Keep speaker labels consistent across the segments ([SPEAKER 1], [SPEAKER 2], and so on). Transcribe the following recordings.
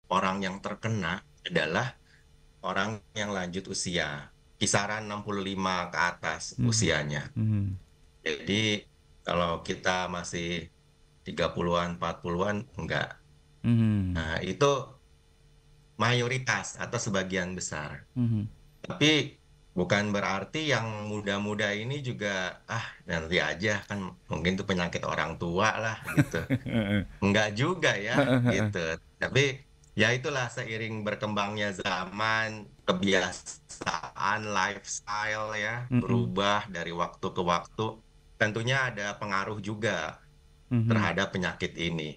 [SPEAKER 1] orang yang terkena adalah orang yang lanjut usia, kisaran 65 ke atas
[SPEAKER 2] Mhm.
[SPEAKER 1] usianya.
[SPEAKER 2] Mhm.
[SPEAKER 1] Jadi kalau kita masih 30-an, 40-an, enggak.
[SPEAKER 2] Mhm.
[SPEAKER 1] Nah, itu mayoritas atau sebagian besar.
[SPEAKER 2] Mhm.
[SPEAKER 1] Tapi bukan berarti yang muda-muda ini juga, nanti aja kan mungkin itu penyakit orang tua lah gitu. Enggak juga ya gitu. Tapi ya itulah seiring berkembangnya zaman, kebiasaan, lifestyle ya
[SPEAKER 2] Mhm.
[SPEAKER 1] berubah dari waktu ke waktu. Tentunya ada pengaruh juga
[SPEAKER 2] Mhm.
[SPEAKER 1] terhadap penyakit ini.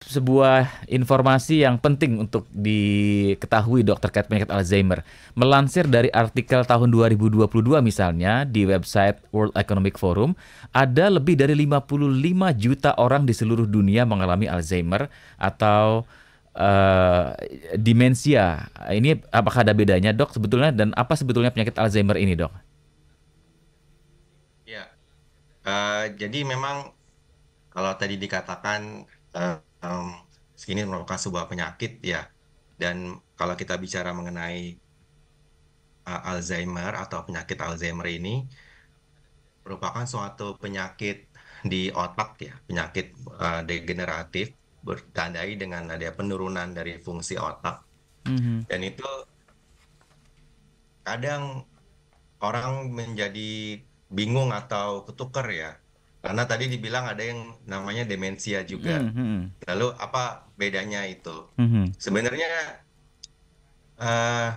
[SPEAKER 2] Sebuah informasi yang penting untuk diketahui dok terkait penyakit Alzheimer. Melansir dari artikel tahun 2022 misalnya di website World Economic Forum, ada lebih dari 55 juta orang di seluruh dunia mengalami Alzheimer atau eh, demensia. Ini apakah ada bedanya dok sebetulnya dan apa sebetulnya penyakit Alzheimer ini dok?
[SPEAKER 1] Ya, jadi memang kalau tadi dikatakan eh, em, ini merupakan sebuah penyakit ya, dan kalau kita bicara mengenai Alzheimer atau penyakit Alzheimer ini merupakan suatu penyakit di otak ya, penyakit degeneratif bertandai dengan ada penurunan dari fungsi otak
[SPEAKER 2] Mhm.
[SPEAKER 1] dan itu kadang orang menjadi bingung atau ketukar ya. Karena tadi dibilang ada yang namanya demensia juga.
[SPEAKER 2] Mhm.
[SPEAKER 1] Lalu apa bedanya itu?
[SPEAKER 2] Mhm.
[SPEAKER 1] Sebenarnya eh,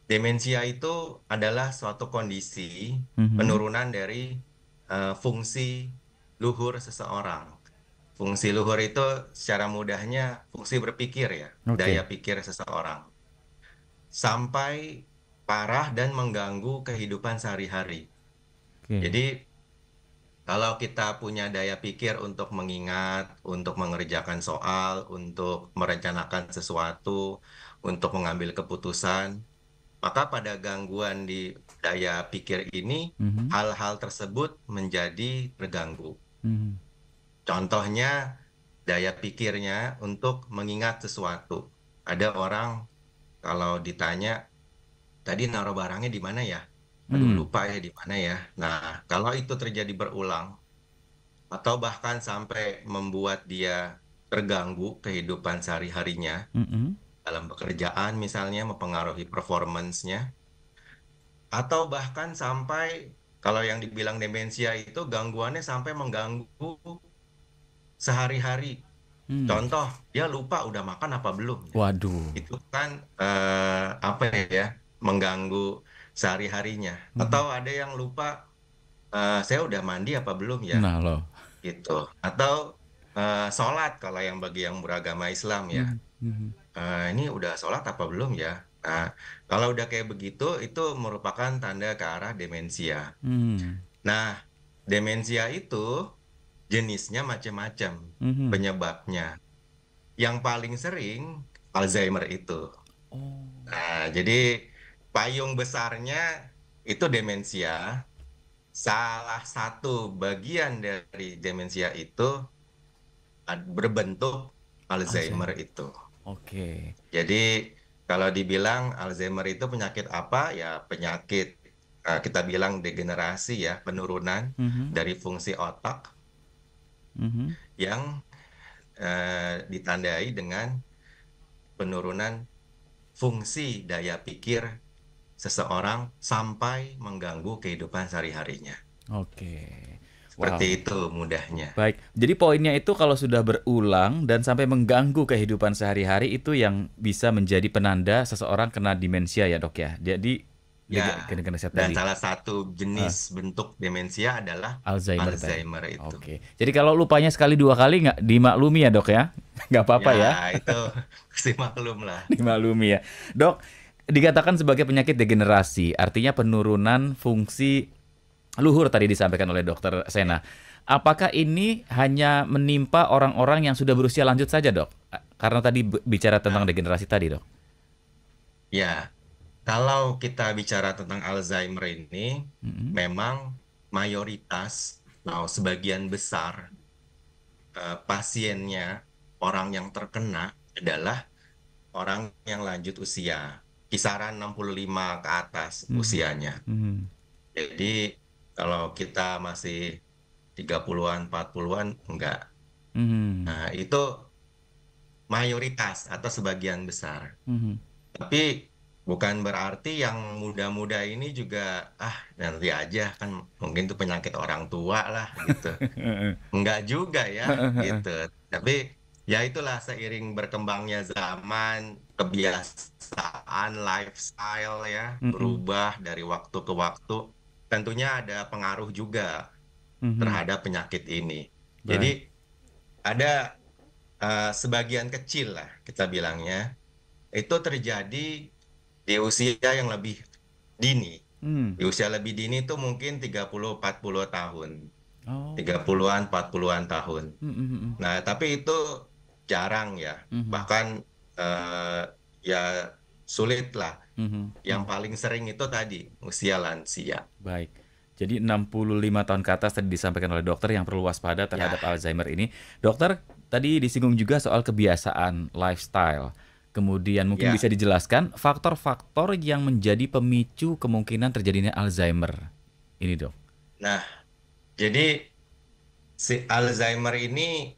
[SPEAKER 1] demensia itu adalah suatu kondisi
[SPEAKER 2] Mhm.
[SPEAKER 1] penurunan dari fungsi luhur seseorang. Fungsi luhur itu secara mudahnya fungsi berpikir ya, daya
[SPEAKER 2] Oke.
[SPEAKER 1] pikir seseorang. Sampai parah dan mengganggu kehidupan sehari-hari.
[SPEAKER 2] Oke.
[SPEAKER 1] Jadi kalau kita punya daya pikir untuk mengingat, untuk mengerjakan soal, untuk merencanakan sesuatu, untuk mengambil keputusan, maka pada gangguan di daya pikir ini,
[SPEAKER 2] Mhm.
[SPEAKER 1] hal-hal tersebut menjadi terganggu.
[SPEAKER 2] Mhm.
[SPEAKER 1] Contohnya, daya pikirnya untuk mengingat sesuatu. Ada orang kalau ditanya, tadi naruh barangnya di mana ya? Aduh,
[SPEAKER 2] Mhm.
[SPEAKER 1] lupa ya di mana ya. Nah, kalau itu terjadi berulang, atau bahkan sampai membuat dia terganggu kehidupan sehari-harinya
[SPEAKER 2] Mhm.
[SPEAKER 1] dalam pekerjaan misalnya mempengaruhi performance-nya atau bahkan sampai kalau yang dibilang demensia itu gangguannya sampai mengganggu sehari-hari.
[SPEAKER 2] Hmm.
[SPEAKER 1] Contoh, dia lupa udah makan apa belum ya.
[SPEAKER 2] Waduh.
[SPEAKER 1] Itu kan apa ya, mengganggu sehari-harinya.
[SPEAKER 2] Mhm.
[SPEAKER 1] Atau ada yang lupa saya udah mandi apa belum ya
[SPEAKER 2] Nah loh.
[SPEAKER 1] gitu. Atau sholat kalau yang bagi yang beragama Islam ya.
[SPEAKER 2] Mhm. Mhm.
[SPEAKER 1] Ini udah sholat apa belum ya? Nah, kalau udah kayak begitu, itu merupakan tanda ke arah demensia.
[SPEAKER 2] Hmm.
[SPEAKER 1] Nah, demensia itu jenisnya macam-macam
[SPEAKER 2] Mhm.
[SPEAKER 1] penyebabnya. Yang paling sering Alzheimer itu.
[SPEAKER 2] Oh.
[SPEAKER 1] Nah, jadi payung besarnya itu demensia. Salah satu bagian dari demensia itu berbentuk Alzheimer
[SPEAKER 2] Alzheimer.
[SPEAKER 1] itu.
[SPEAKER 2] Oke.
[SPEAKER 1] Jadi kalau dibilang Alzheimer itu penyakit apa? Ya penyakit kita bilang degenerasi ya, penurunan
[SPEAKER 2] Mhm.
[SPEAKER 1] dari fungsi otak
[SPEAKER 2] Mhm.
[SPEAKER 1] yang ditandai dengan penurunan fungsi daya pikir seseorang sampai mengganggu kehidupan sehari-harinya.
[SPEAKER 2] Oke.
[SPEAKER 1] Seperti
[SPEAKER 2] Wow.
[SPEAKER 1] itu mudahnya.
[SPEAKER 2] Baik. Jadi poinnya itu kalau sudah berulang dan sampai mengganggu kehidupan sehari-hari itu yang bisa menjadi penanda seseorang kena demensia ya, Dok ya. Jadi
[SPEAKER 1] Ya,
[SPEAKER 2] degenerasi
[SPEAKER 1] dan
[SPEAKER 2] tadi.
[SPEAKER 1] salah satu jenis
[SPEAKER 2] Ah,
[SPEAKER 1] bentuk demensia adalah
[SPEAKER 2] Alzheimer tadi.
[SPEAKER 1] Alzheimer itu.
[SPEAKER 2] Oke. Jadi kalau lupanya sekali dua kali nggak dimaklumi ya, Dok ya. Nggak
[SPEAKER 1] Ya,
[SPEAKER 2] apa-apa ya.
[SPEAKER 1] itu kasih maklum lah.
[SPEAKER 2] Dimaklumi ya. Dok, dikatakan sebagai penyakit degenerasi, artinya penurunan fungsi luhur tadi disampaikan oleh Dokter
[SPEAKER 1] Ya.
[SPEAKER 2] Sena. Apakah ini hanya menimpa orang-orang yang sudah berusia lanjut saja, Dok? Karena tadi bicara tentang
[SPEAKER 1] Nah,
[SPEAKER 2] degenerasi tadi, Dok.
[SPEAKER 1] ya, kalau kita bicara tentang Alzheimer ini,
[SPEAKER 2] Mm-mm.
[SPEAKER 1] memang mayoritas Nah, sebagian besar pasiennya, orang yang terkena adalah orang yang lanjut usia, kisaran 65 ke atas
[SPEAKER 2] Mhm.
[SPEAKER 1] usianya.
[SPEAKER 2] Mhm.
[SPEAKER 1] Jadi kalau kita masih 30-an, 40-an, enggak.
[SPEAKER 2] Mhm.
[SPEAKER 1] Nah, itu mayoritas atau sebagian besar.
[SPEAKER 2] Mhm.
[SPEAKER 1] Tapi bukan berarti yang muda-muda ini juga, nanti aja kan mungkin itu penyakit orang tua lah gitu. Enggak juga ya gitu. Tapi ya itulah seiring berkembangnya zaman, kebiasaan, lifestyle ya
[SPEAKER 2] Mhm.
[SPEAKER 1] berubah dari waktu ke waktu. Tentunya ada pengaruh juga
[SPEAKER 2] Mhm.
[SPEAKER 1] terhadap penyakit ini.
[SPEAKER 2] Baik.
[SPEAKER 1] Jadi ada sebagian kecil lah kita bilangnya itu terjadi di usia yang lebih dini.
[SPEAKER 2] Hmm.
[SPEAKER 1] Di usia lebih dini itu mungkin 30-40 tahun.
[SPEAKER 2] Oh.
[SPEAKER 1] 30-an, 40-an tahun.
[SPEAKER 2] Mhm. Mhm.
[SPEAKER 1] Nah, tapi itu jarang ya.
[SPEAKER 2] Mhm.
[SPEAKER 1] Bahkan eh, ya sulit lah.
[SPEAKER 2] Mhm.
[SPEAKER 1] Yang
[SPEAKER 2] Mhm.
[SPEAKER 1] paling sering itu tadi, usia lansia.
[SPEAKER 2] Baik. Jadi 65 tahun ke atas tadi disampaikan oleh dokter yang perlu waspada terhadap
[SPEAKER 1] Ya,
[SPEAKER 2] Alzheimer ini. Dokter, tadi disinggung juga soal kebiasaan lifestyle. Kemudian mungkin bisa
[SPEAKER 1] ya.
[SPEAKER 2] dijelaskan faktor-faktor yang menjadi pemicu kemungkinan terjadinya Alzheimer. Ini, Dok.
[SPEAKER 1] Nah, jadi si Alzheimer ini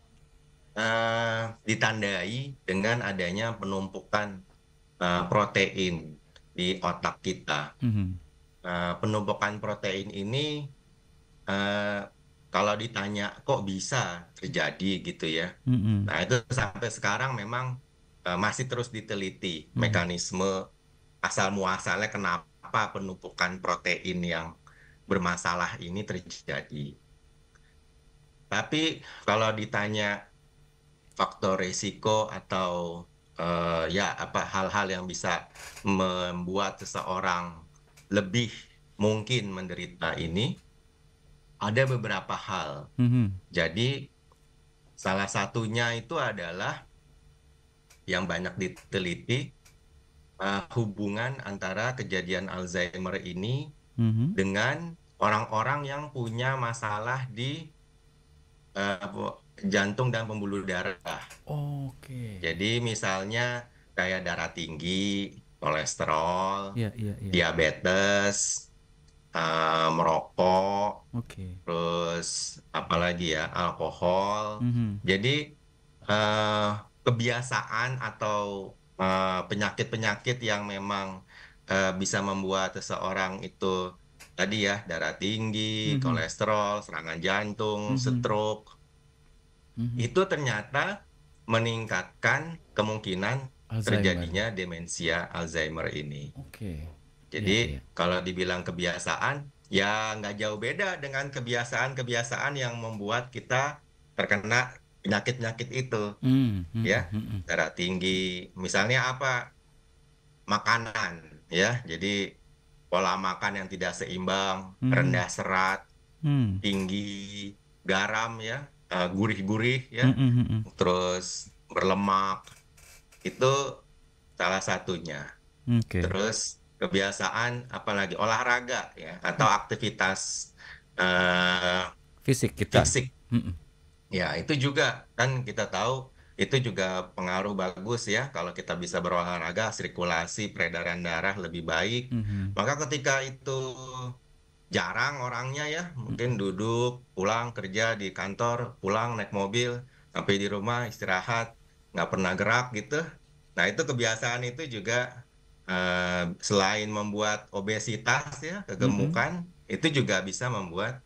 [SPEAKER 1] ditandai dengan adanya penumpukan protein di otak kita.
[SPEAKER 2] Mhm.
[SPEAKER 1] Penumpukan protein ini eh, kalau ditanya kok bisa terjadi gitu ya.
[SPEAKER 2] Mhm.
[SPEAKER 1] Nah, itu sampai sekarang memang masih terus diteliti
[SPEAKER 2] Mhm.
[SPEAKER 1] mekanisme asal muasalnya kenapa penumpukan protein yang bermasalah ini terjadi. Tapi kalau ditanya faktor risiko atau ya apa hal-hal yang bisa membuat seseorang lebih mungkin menderita ini, ada beberapa hal.
[SPEAKER 2] Mhm.
[SPEAKER 1] Jadi salah satunya itu adalah yang banyak diteliti hubungan antara kejadian Alzheimer ini
[SPEAKER 2] Mhm.
[SPEAKER 1] dengan orang-orang yang punya masalah di jantung dan pembuluh darah.
[SPEAKER 2] Oke.
[SPEAKER 1] Jadi misalnya kayak darah tinggi, kolesterol,
[SPEAKER 2] Iya, iya, iya.
[SPEAKER 1] diabetes, merokok,
[SPEAKER 2] Oke.
[SPEAKER 1] terus apalagi ya, alkohol.
[SPEAKER 2] Mhm.
[SPEAKER 1] Jadi eh, kebiasaan atau penyakit-penyakit yang memang bisa membuat seseorang itu tadi ya darah tinggi,
[SPEAKER 2] Mhm.
[SPEAKER 1] kolesterol, serangan jantung,
[SPEAKER 2] Mhm.
[SPEAKER 1] stroke,
[SPEAKER 2] Mhm.
[SPEAKER 1] itu ternyata meningkatkan kemungkinan
[SPEAKER 2] Alzheimer.
[SPEAKER 1] terjadinya demensia Alzheimer ini.
[SPEAKER 2] Oke.
[SPEAKER 1] Jadi
[SPEAKER 2] Iya, iya.
[SPEAKER 1] kalau dibilang kebiasaan, ya nggak jauh beda dengan kebiasaan-kebiasaan yang membuat kita terkena penyakit-penyakit itu,
[SPEAKER 2] Mhm.
[SPEAKER 1] ya.
[SPEAKER 2] Mhm. Mhm.
[SPEAKER 1] Darah tinggi, misalnya apa? Makanan, ya. Jadi pola makan yang tidak seimbang,
[SPEAKER 2] Mhm.
[SPEAKER 1] rendah serat,
[SPEAKER 2] Hmm.
[SPEAKER 1] tinggi garam, ya, gurih-gurih, ya,
[SPEAKER 2] Mhm. Mhm.
[SPEAKER 1] terus berlemak, itu salah satunya.
[SPEAKER 2] Oke.
[SPEAKER 1] Terus kebiasaan apalagi olahraga ya atau aktivitas eh,
[SPEAKER 2] Fisik kita.
[SPEAKER 1] fisik
[SPEAKER 2] Mhm.
[SPEAKER 1] ya itu juga kan kita tahu itu juga pengaruh bagus ya kalau kita bisa berolahraga sirkulasi peredaran darah lebih baik.
[SPEAKER 2] Mhm.
[SPEAKER 1] Maka ketika itu jarang orangnya ya mungkin
[SPEAKER 2] Mhm.
[SPEAKER 1] duduk pulang kerja di kantor pulang naik mobil sampai di rumah istirahat nggak pernah gerak gitu. Nah itu kebiasaan itu juga selain membuat obesitas ya,
[SPEAKER 2] Mhm.
[SPEAKER 1] kegemukan, itu juga bisa membuat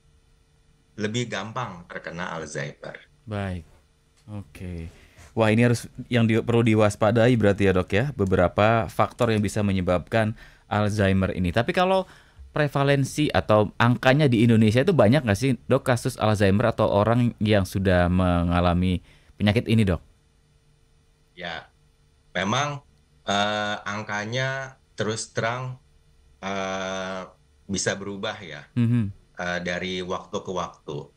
[SPEAKER 1] lebih gampang terkena Alzheimer.
[SPEAKER 2] Baik. Oke. Wah, ini harus yang perlu diwaspadai berarti ya, Dok ya. Beberapa faktor yang bisa menyebabkan Alzheimer ini. Tapi kalau prevalensi atau angkanya di Indonesia itu banyak nggak sih, Dok, kasus Alzheimer atau orang yang sudah mengalami penyakit ini, Dok?
[SPEAKER 1] Ya, memang angkanya terus terang eh, bisa berubah ya
[SPEAKER 2] Mhm.
[SPEAKER 1] dari waktu ke waktu.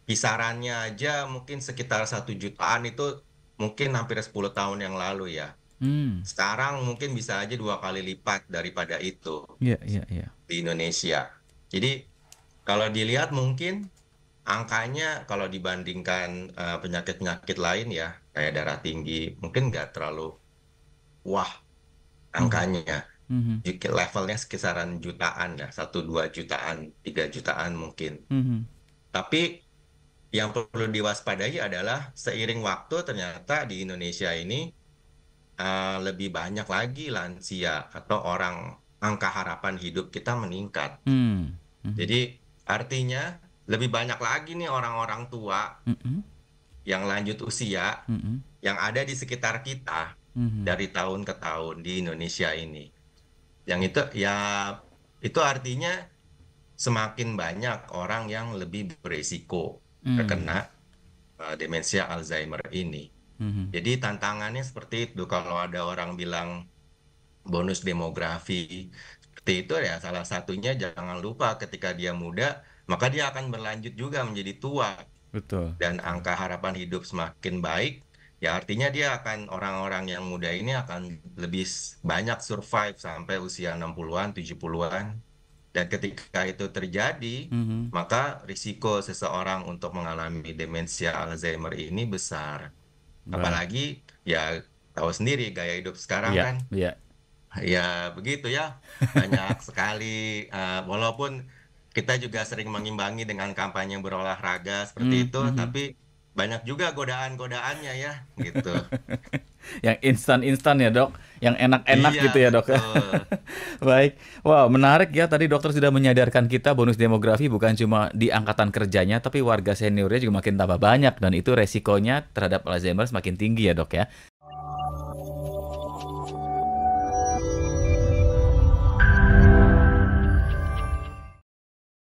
[SPEAKER 1] Kisarannya aja mungkin sekitar 1 jutaan itu mungkin hampir 10 tahun yang lalu ya.
[SPEAKER 2] Hmm.
[SPEAKER 1] Sekarang mungkin bisa aja 2 kali lipat daripada itu
[SPEAKER 2] Iya, iya, iya.
[SPEAKER 1] di Indonesia. Jadi kalau dilihat mungkin angkanya kalau dibandingkan penyakit-penyakit lain ya, kayak darah tinggi, mungkin nggak terlalu wah
[SPEAKER 2] Mhm.
[SPEAKER 1] angkanya.
[SPEAKER 2] Mhm.
[SPEAKER 1] Levelnya sekisaran jutaan ya, 1-2 jutaan, 3 jutaan mungkin.
[SPEAKER 2] Mhm.
[SPEAKER 1] Tapi yang perlu diwaspadai adalah seiring waktu ternyata di Indonesia ini lebih banyak lagi lansia atau orang angka harapan hidup kita meningkat.
[SPEAKER 2] Mmm. Mhm.
[SPEAKER 1] Jadi artinya lebih banyak lagi nih orang-orang tua
[SPEAKER 2] Mhm.
[SPEAKER 1] yang lanjut usia
[SPEAKER 2] Mhm.
[SPEAKER 1] yang ada di sekitar kita
[SPEAKER 2] Mhm.
[SPEAKER 1] dari tahun ke tahun di Indonesia ini. Yang itu ya itu artinya semakin banyak orang yang lebih beresiko
[SPEAKER 2] Mmm.
[SPEAKER 1] terkena demensia Alzheimer ini.
[SPEAKER 2] Mhm.
[SPEAKER 1] Jadi tantangannya seperti itu. Kalau ada orang bilang bonus demografi seperti itu ya salah satunya jangan lupa ketika dia muda, maka dia akan berlanjut juga menjadi tua
[SPEAKER 2] Betul,
[SPEAKER 1] dan
[SPEAKER 2] betul.
[SPEAKER 1] angka harapan hidup semakin baik, ya artinya dia akan orang-orang yang muda ini akan lebih banyak survive sampai usia 60-an, 70-an. Dan ketika itu terjadi,
[SPEAKER 2] Mhm.
[SPEAKER 1] maka risiko seseorang untuk mengalami demensia Alzheimer ini besar.
[SPEAKER 2] Baik.
[SPEAKER 1] Apalagi ya tahu sendiri gaya hidup sekarang
[SPEAKER 2] Iya,
[SPEAKER 1] kan
[SPEAKER 2] iya.
[SPEAKER 1] ya begitu ya, banyak sekali, walaupun kita juga sering mengimbangi dengan kampanye berolahraga seperti
[SPEAKER 2] Mmm,
[SPEAKER 1] itu,
[SPEAKER 2] mhm.
[SPEAKER 1] tapi banyak juga godaan-godaannya ya, gitu.
[SPEAKER 2] Yang instan-instan ya, Dok? Yang enak-enak
[SPEAKER 1] Iya,
[SPEAKER 2] gitu ya, Dok?
[SPEAKER 1] betul.
[SPEAKER 2] Baik. Wow, menarik ya tadi dokter sudah menyadarkan kita bonus demografi bukan cuma di angkatan kerjanya, tapi warga seniornya juga makin tambah banyak dan itu resikonya terhadap Alzheimer semakin tinggi ya, Dok ya.